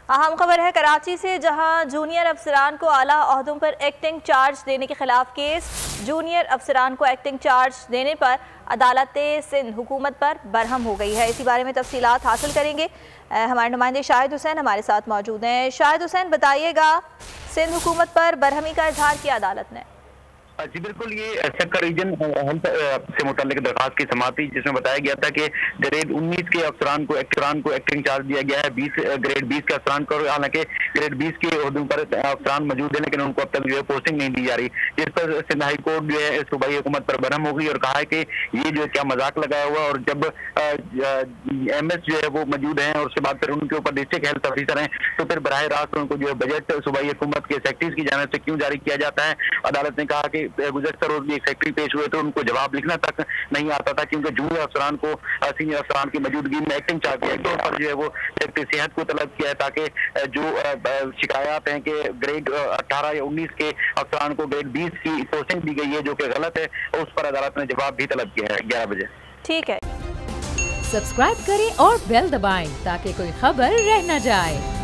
अहम खबर है कराची से, जहां जूनियर अफसरान को आला ओहदों पर एक्टिंग चार्ज देने के खिलाफ केस। जूनियर अफसरान को एक्टिंग चार्ज देने पर अदालत सिंध हुकूमत पर बरहम हो गई है। इसी बारे में तफसीलात हासिल करेंगे। हमारे नुमाइंदे शाहिद हुसैन हमारे साथ मौजूद हैं। शाहिद हुसैन, बताइएगा, सिंध हुकूमत पर बरहमी का इजहार किया अदालत ने। जी बिल्कुल, ये सेक्टर रीजन हेल्थ से मुतालिक दरखास्त की समाअत थी, जिसमें बताया गया था कि ग्रेड 19 के अफसरान को एक्टिंग चार्ज दिया गया है। ग्रेड 20 के अफसरान को, हालांकि ग्रेड 20 के ओहदों पर अफसरान मौजूद है, लेकिन उनको अब तक जो है पोस्टिंग नहीं दी जा रही, जिस पर सिंध हाई कोर्ट जो है सूबाई हुकूमत पर बरहम हो गई और कहा है कि ये जो है क्या मजाक लगाया हुआ। और जब MS जो है वो मौजूद हैं और उसके बाद फिर उनके ऊपर डिस्ट्रिक्ट हेल्थ ऑफिसर हैं, तो फिर बराह रास्त उनको जो है बजट सूबाई हुकूमत के सेक्रेटरीज की जानिब से क्यों जारी किया जाता है। अदालत ने कहा कि गुज़श्ता रोज भी एक सेक्रेटरी पेश हुए तो उनको जवाब लिखना तक नहीं आता था, क्योंकि जूनियर अफसरान को सीनियर अफसरान की मौजूदगी में एक्टिंग चार्ज किया गया पर जो है वो सेक्रेटरी सेहत को तलब किया है, ताकि जो शिकायत हैं कि ग्रेड 18 या 19 के अफसरान को ग्रेड 20 की पोस्टिंग दी गई है जो कि गलत है, उस पर अदालत ने जवाब भी तलब किया है 11 बजे। ठीक है, सब्सक्राइब करें और बेल दबाएं ताकि कोई खबर रह न जाए।